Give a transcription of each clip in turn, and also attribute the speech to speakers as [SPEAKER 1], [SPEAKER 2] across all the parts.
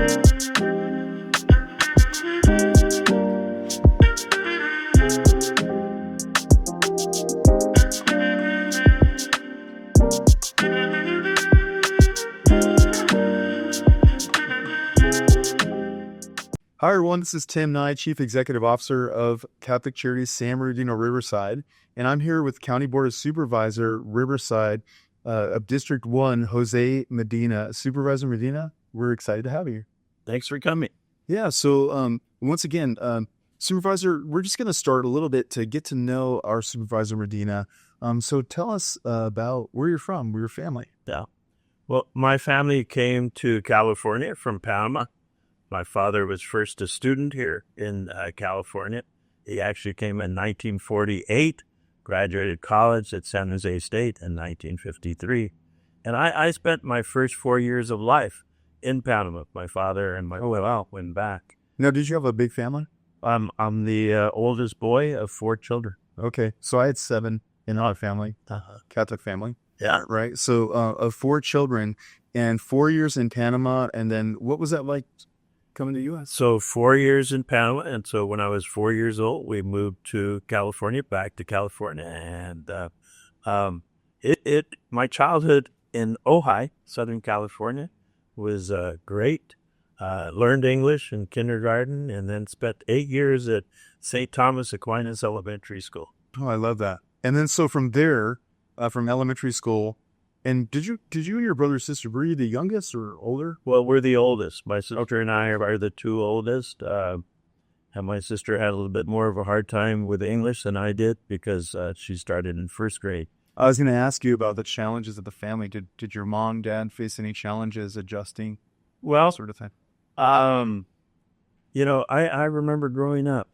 [SPEAKER 1] Hi, everyone. This is Tim Ney, Chief Executive Officer of Catholic Charities CEO Riverside, and I'm here with County Board of Supervisor Riverside of District 1, Jose Medina. Supervisor Medina, we're excited to have you.
[SPEAKER 2] Thanks for coming.
[SPEAKER 1] Yeah, so once again, Supervisor, we're just going to start a little bit to get to know our Supervisor Medina. So tell us about where you're from, your family.
[SPEAKER 2] Yeah. Well, my family came to California from Panama. My father was first a student here in California. He actually came in 1948, graduated college at San Jose State in 1953. And I spent my first 4 years of life in Panama. My father and my went back.
[SPEAKER 1] Now, did you have a big family?
[SPEAKER 2] I'm the oldest boy of 4 children.
[SPEAKER 1] Okay, so I had 7 in our family, Catholic family.
[SPEAKER 2] Yeah.
[SPEAKER 1] Right, so of 4 children and 4 years in Panama, and then what was that like coming to the U.S.?
[SPEAKER 2] So 4 years in Panama, and so when I was 4 years old, we moved to California, back to California, and my childhood in Ojai, Southern California, was great. Learned English in kindergarten, and then spent 8 years at St. Thomas Aquinas Elementary School.
[SPEAKER 1] Oh, I love that. And then so from there, from elementary school, and did you and your brother or sister, were you the youngest or older?
[SPEAKER 2] Well, we're the oldest. My sister and I are the 2 oldest. And my sister had a little bit more of a hard time with English than I did because she started in first grade.
[SPEAKER 1] I was going to ask you about the challenges of the family. Did your mom, dad face any challenges adjusting?
[SPEAKER 2] Well,
[SPEAKER 1] sort of thing.
[SPEAKER 2] I remember growing up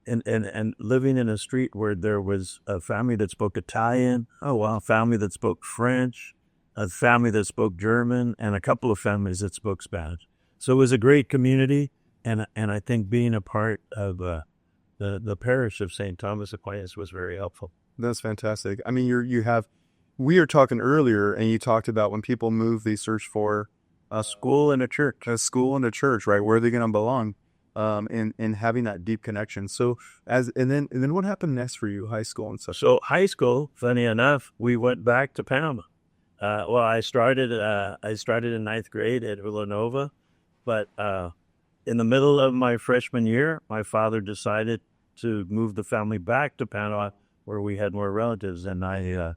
[SPEAKER 2] and living in a street where there was a family that spoke Italian, a family that spoke French, a family that spoke German, and a couple of families that spoke Spanish. So it was a great community, and I think being a part of the parish of St. Thomas Aquinas was very helpful.
[SPEAKER 1] That's fantastic. I mean, we were talking earlier, and you talked about when people move, they search for
[SPEAKER 2] a school and a church.
[SPEAKER 1] A school and a church, right? Where are they going to belong? And having that deep connection. So and then what happened next for you, high school and stuff?
[SPEAKER 2] So high school, funny enough, we went back to Panama. I started in 9th grade at Villanova, but in the middle of my freshman year, my father decided to move the family back to Panama, where we had more relatives, and I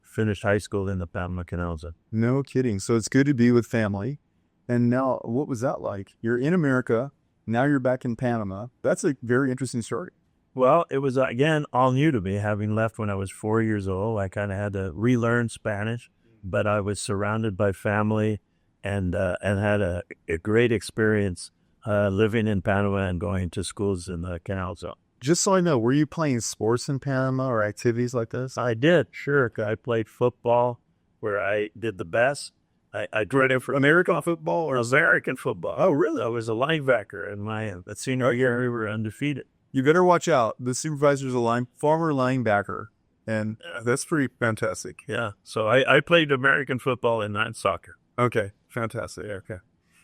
[SPEAKER 2] finished high school in the Panama Canal Zone.
[SPEAKER 1] No kidding. So it's good to be with family. And now, what was that like? You're in America. Now you're back in Panama. That's a very interesting story.
[SPEAKER 2] Well, it was, again, all new to me, having left when I was 4 years old. I kind of had to relearn Spanish, but I was surrounded by family and had a great experience living in Panama and going to schools in the Canal Zone.
[SPEAKER 1] Just so I know, were you playing sports in Panama or activities like this?
[SPEAKER 2] I did, sure. I played football, where I did the best. I tried it for
[SPEAKER 1] American football or
[SPEAKER 2] American football.
[SPEAKER 1] Oh, really?
[SPEAKER 2] I was a linebacker in my senior year. We were undefeated.
[SPEAKER 1] You better watch out. The supervisor's a former linebacker, and that's pretty fantastic.
[SPEAKER 2] Yeah. So I played American football and not soccer.
[SPEAKER 1] Okay, fantastic. Okay,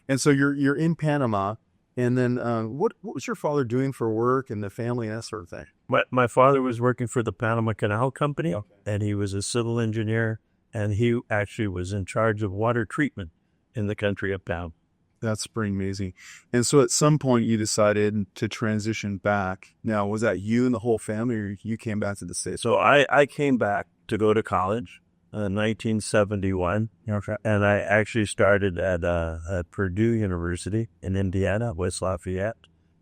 [SPEAKER 1] and so you're in Panama, and then what was your father doing for work and the family and that sort of thing?
[SPEAKER 2] My father was working for the Panama Canal Company, and he was a civil engineer. And he actually was in charge of water treatment in the country of Panama.
[SPEAKER 1] That's pretty amazing. And so at some point you decided to transition back. Now, was that you and the whole family, or you came back to the States?
[SPEAKER 2] So I came back to go to college in 1971.
[SPEAKER 1] Okay.
[SPEAKER 2] And I actually started at Purdue University in Indiana, West Lafayette,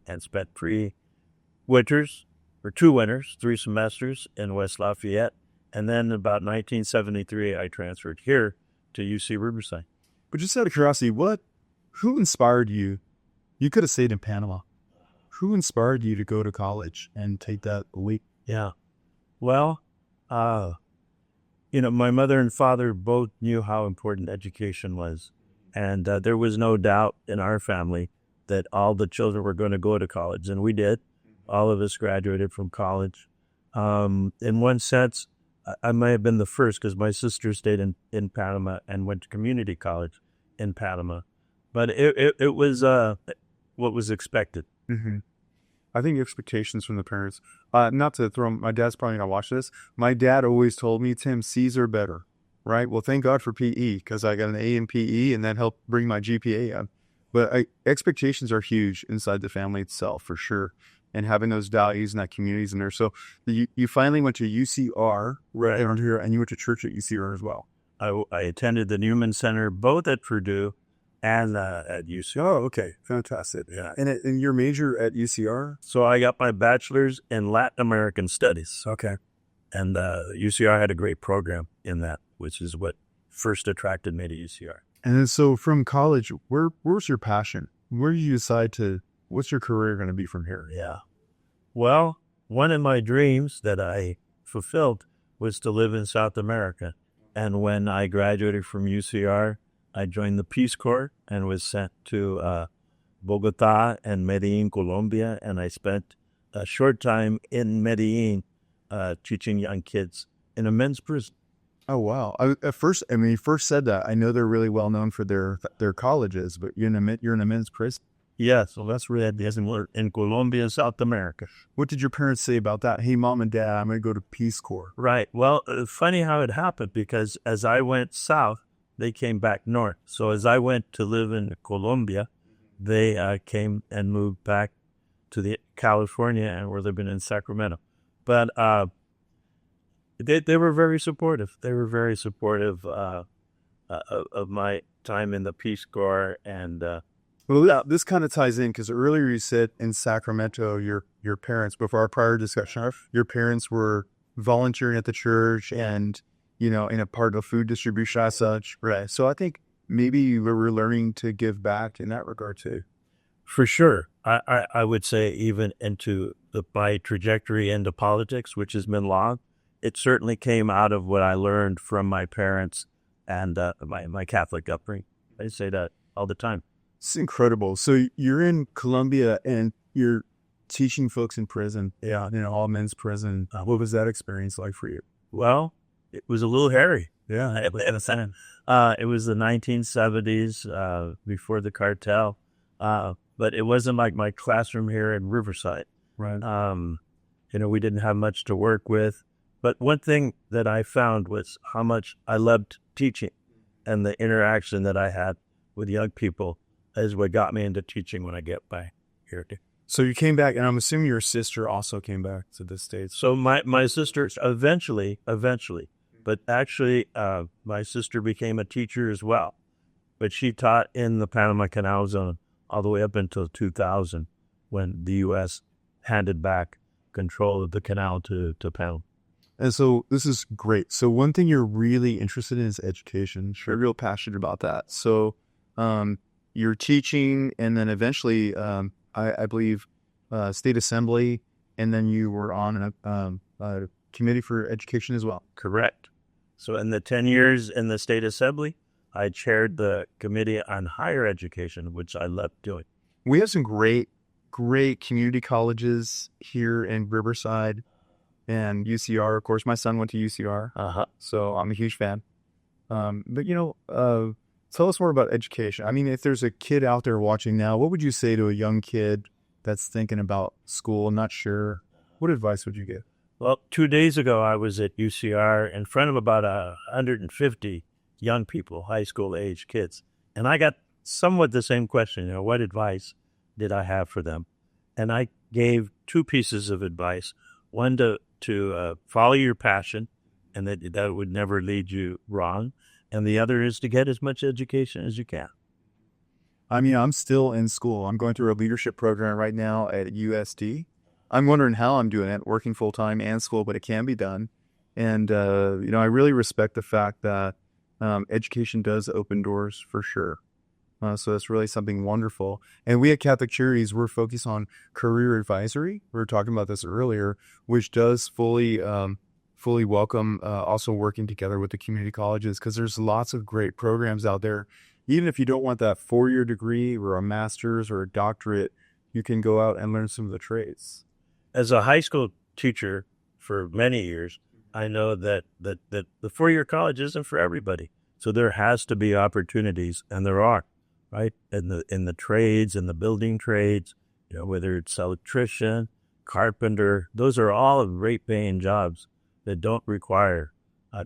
[SPEAKER 2] and spent 2 winters, 3 semesters in West Lafayette. And then about 1973, I transferred here to UC Riverside.
[SPEAKER 1] But just out of curiosity, who inspired you? You could have stayed in Panama. Who inspired you to go to college and take that leap?
[SPEAKER 2] Yeah. Well, my mother and father both knew how important education was. And there was no doubt in our family that all the children were going to go to college. And we did. All of us graduated from college. In one sense, I may have been the first because my sister stayed in Panama and went to community college in Panama. but it was what was expected.
[SPEAKER 1] Mm-hmm. I think expectations from the parents, not to throw, my dad's probably going to watch this. My dad always told me, Tim, C's are better, right? Well, thank God for PE because I got an A in PE and that helped bring my GPA up. But expectations are huge inside the family itself, for sure. And having those values and that communities in there. So you finally went to UCR right around here, and you went to church at UCR as well.
[SPEAKER 2] I attended the Newman Center both at Purdue and at UCR.
[SPEAKER 1] Oh, okay. Fantastic.
[SPEAKER 2] Yeah.
[SPEAKER 1] And your major at UCR?
[SPEAKER 2] So I got my bachelor's in Latin American Studies.
[SPEAKER 1] Okay.
[SPEAKER 2] And UCR had a great program in that, which is what first attracted me to UCR.
[SPEAKER 1] And then so from college, where's your passion? Where do you decide what's your career going to be from here?
[SPEAKER 2] Yeah. Well, one of my dreams that I fulfilled was to live in South America. And when I graduated from UCR, I joined the Peace Corps and was sent to Bogota and Medellin, Colombia. And I spent a short time in Medellin teaching young kids in a men's prison.
[SPEAKER 1] Oh, wow. When you first said that, I know they're really well known for their colleges, but you're in a men's prison?
[SPEAKER 2] Yeah, so that's where we're in Colombia, South America.
[SPEAKER 1] What did your parents say about that? Hey, Mom and Dad, I'm going to go to Peace Corps.
[SPEAKER 2] Right. Well, funny how it happened, because as I went south, they came back north. So as I went to live in Colombia, they came and moved back to California, and we're living in Sacramento. But they were very supportive. They were very supportive of my time in the Peace Corps. And
[SPEAKER 1] well, this kind of ties in because earlier you said in Sacramento, your parents, before our prior discussion, your parents were volunteering at the church and, in a part of food distribution as such. Right. So I think maybe you were learning to give back in that regard too.
[SPEAKER 2] For sure. I would say even into my trajectory into politics, which has been long, it certainly came out of what I learned from my parents and my Catholic upbringing. I say that all the time.
[SPEAKER 1] It's incredible. So you're in Colombia and you're teaching folks in prison.
[SPEAKER 2] Yeah.
[SPEAKER 1] All men's prison. What was that experience like for you?
[SPEAKER 2] Well, it was a little hairy.
[SPEAKER 1] Yeah.
[SPEAKER 2] It was the 1970s, before the cartel. But it wasn't like my classroom here in Riverside.
[SPEAKER 1] Right.
[SPEAKER 2] We didn't have much to work with. But one thing that I found was how much I loved teaching, and the interaction that I had with young people is what got me into teaching when I get back here.
[SPEAKER 1] So you came back, and I'm assuming your sister also came back to the States.
[SPEAKER 2] So my sister eventually, but actually my sister became a teacher as well. But she taught in the Panama Canal Zone all the way up until 2000, when the U.S. handed back control of the canal to Panama.
[SPEAKER 1] And so this is great. So one thing you're really interested in is education. You're real passionate about that. So you're teaching, and then eventually, I believe, state assembly, and then you were on a committee for education as well.
[SPEAKER 2] Correct. So in the 10 years in the state assembly, I chaired the committee on higher education, which I loved doing.
[SPEAKER 1] We have some great community colleges here in Riverside and UCR. Of course, my son went to UCR, so I'm a huge fan. But tell us more about education. I mean, if there's a kid out there watching now, what would you say to a young kid that's thinking about school and not sure? What advice would you give?
[SPEAKER 2] Well, 2 days ago, I was at UCR in front of about 150 young people, high school age kids. And I got somewhat the same question, what advice did I have for them? And I gave two pieces of advice. One, to follow your passion, and that would never lead you wrong. And the other is to get as much education as you can.
[SPEAKER 1] I mean, I'm still in school. I'm going through a leadership program right now at USD. I'm wondering how I'm doing it, working full-time and school, but it can be done. And, I really respect the fact that education does open doors for sure. So that's really something wonderful. And we at Catholic Charities, we're focused on career advisory. We were talking about this earlier, which does fully welcome also working together with the community colleges, because there's lots of great programs out there. Even if you don't want that 4-year degree or a master's or a doctorate, you can go out and learn some of the trades.
[SPEAKER 2] As a high school teacher for many years, I know that the 4-year college isn't for everybody. So there has to be opportunities, and there are right? In the trades, in the building trades, whether it's electrician, carpenter, those are all great paying jobs that don't require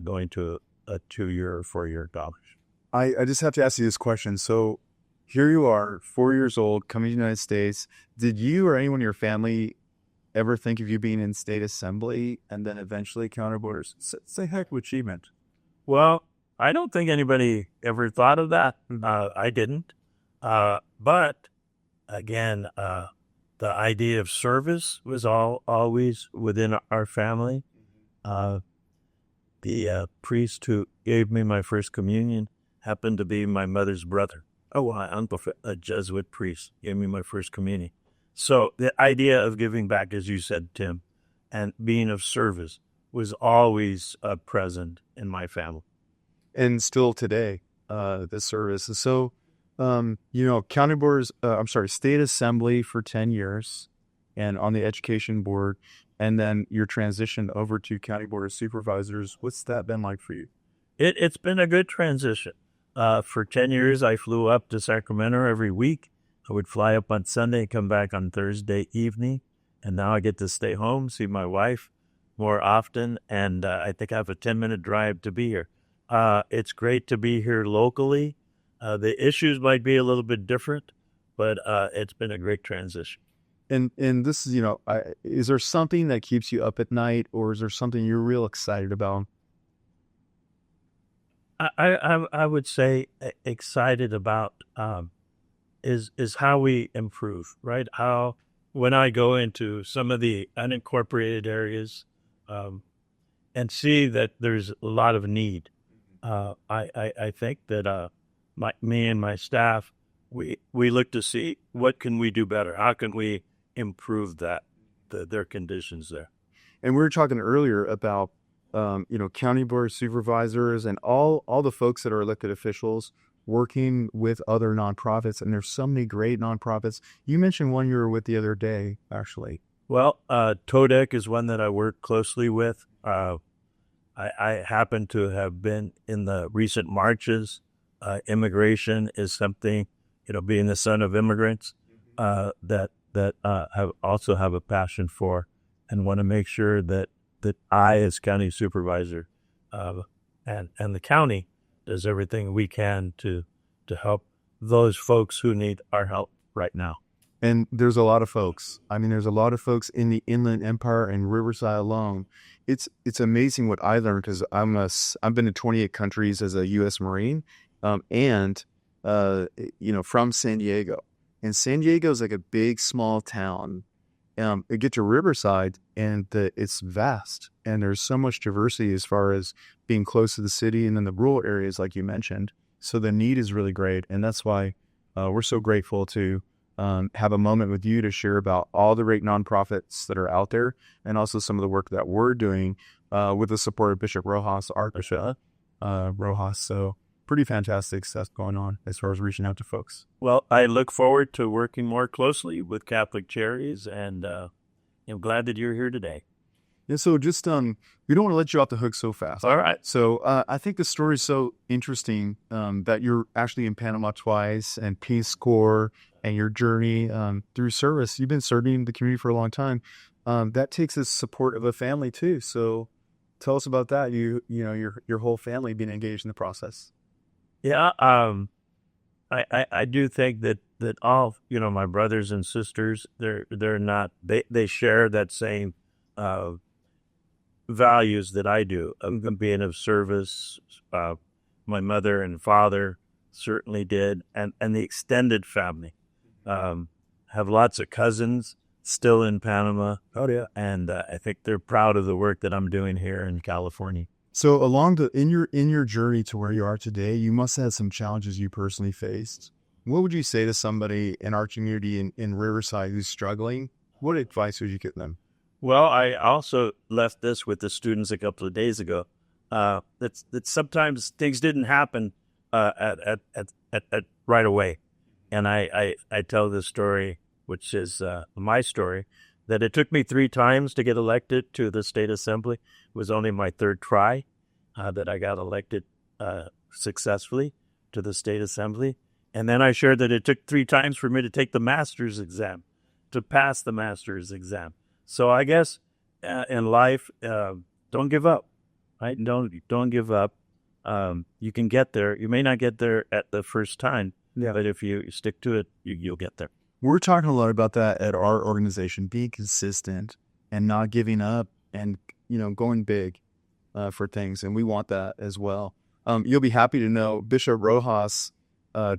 [SPEAKER 2] going to a 2-year or 4-year college.
[SPEAKER 1] I just have to ask you this question. So here you are, 4 years old, coming to the United States. Did you or anyone in your family ever think of you being in state assembly and then eventually county borders? It's a heck of an achievement.
[SPEAKER 2] Well, I don't think anybody ever thought of that. I didn't. But again, the idea of service was always within our family. The priest who gave me my first communion happened to be my mother's brother. Oh, my uncle, a Jesuit priest, gave me my first communion. So the idea of giving back, as you said, Tim, and being of service was always present in my family.
[SPEAKER 1] And still today, this service. So, county boards, state assembly for 10 years and on the education board, and then your transition over to county board of supervisors. What's that been like for you?
[SPEAKER 2] It's been a good transition. For 10 years, I flew up to Sacramento every week. I would fly up on Sunday, come back on Thursday evening, and now I get to stay home, see my wife more often, and I think I have a 10-minute drive to be here. It's great to be here locally. The issues might be a little bit different, but it's been a great transition.
[SPEAKER 1] And this is, is there something that keeps you up at night, or is there something you're real excited about?
[SPEAKER 2] I would say excited about is how we improve, right? How when I go into some of the unincorporated areas and see that there's a lot of need, I think that me and my staff, we look to see what can we do better? How can we improve their conditions there?
[SPEAKER 1] And we were talking earlier about county board supervisors and all the folks that are elected officials working with other nonprofits. And there's so many great nonprofits. You mentioned one you were with the other day, actually.
[SPEAKER 2] Well, TODEC is one that I work closely with. I happen to have been in the recent marches. Immigration is something, being the son of immigrants, that I also have a passion for, and want to make sure that I, as county supervisor, and the county does everything we can to help those folks who need our help right now.
[SPEAKER 1] And there's a lot of folks. I mean, there's a lot of folks in the Inland Empire and Riverside alone. It's amazing what I learned, because I've been to 28 countries as a U.S. Marine, and from San Diego. And San Diego is like a big, small town. You get to Riverside, and it's vast, and there's so much diversity as far as being close to the city and then the rural areas, like you mentioned. So the need is really great, and that's why we're so grateful to have a moment with you to share about all the great nonprofits that are out there, and also some of the work that we're doing with the support of Bishop Rojas, Archbishop Rojas. So pretty fantastic stuff going on as far as reaching out to folks.
[SPEAKER 2] Well, I look forward to working more closely with Catholic Charities, and I'm glad that you're here today.
[SPEAKER 1] Yeah, so just we don't want to let you off the hook so fast.
[SPEAKER 2] All right.
[SPEAKER 1] So I think the story is so interesting that you're actually in Panama twice, and Peace Corps, and your journey through service. You've been serving the community for a long time. That takes the support of a family too. So tell us about that. Your whole family being engaged in the process.
[SPEAKER 2] Yeah, I do think that all my brothers and sisters, they're not, they share that same values that I do of being of service. My mother and father certainly did, and the extended family. Have lots of cousins still in Panama.
[SPEAKER 1] Oh yeah,
[SPEAKER 2] and I think they're proud of the work that I'm doing here in California.
[SPEAKER 1] So in your journey to where you are today, you must have had some challenges you personally faced. What would you say to somebody in our community in Riverside who's struggling? What advice would you give them?
[SPEAKER 2] Well, I also left this with the students a couple of days ago. That sometimes things didn't happen at right away, and I tell this story, which is my story, that it took me 3 times to get elected to the state assembly. It was only my 3rd try that I got elected successfully to the state assembly. And then I shared that it took 3 times for me to take the master's exam, to pass the master's exam. So I guess in life, don't give up, right? Don't give up. You can get there. You may not get there at the first time, but if you stick to it, you'll get there.
[SPEAKER 1] We're talking a lot about that at our organization, being consistent and not giving up and, going big for things. And we want that as well. You'll be happy to know Bishop Rojas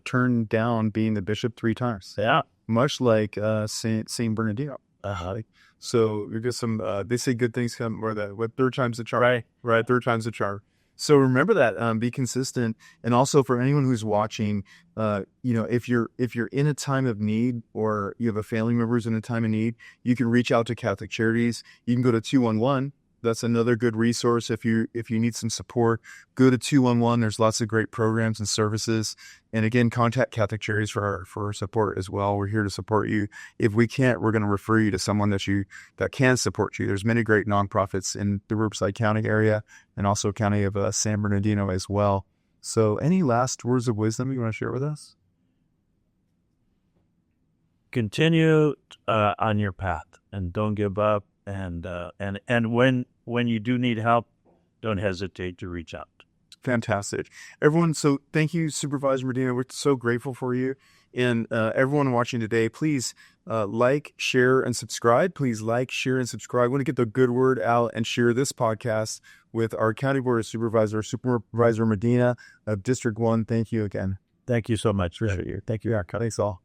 [SPEAKER 1] turned down being the bishop 3 times.
[SPEAKER 2] Yeah.
[SPEAKER 1] Much like Saint Bernardino. So you get some, they say good things come, or what 3rd time's the charm. Right. 3rd time's the charm. So remember that, be consistent. And also for anyone who's watching, if you're in a time of need, or you have a family member who's in a time of need, you can reach out to Catholic Charities. You can go to 211. That's another good resource. If you need some support, go to 211. There's lots of great programs and services. And again, contact Catholic Charities for support as well. We're here to support you. If we can't, we're going to refer you to someone that can support you. There's many great nonprofits in the Riverside County area, and also County of San Bernardino as well. So any last words of wisdom you want to share with us?
[SPEAKER 2] Continue on your path and don't give up. And when you do need help, don't hesitate to reach out.
[SPEAKER 1] Fantastic. Everyone, so thank you, Supervisor Medina. We're so grateful for you. And everyone watching today, please like, share, and subscribe. Please like, share, and subscribe. I want to get the good word out and share this podcast with our County Board of Supervisor Medina of District 1. Thank you again.
[SPEAKER 2] Thank you so much. Appreciate you.
[SPEAKER 1] Thank you. Thanks all.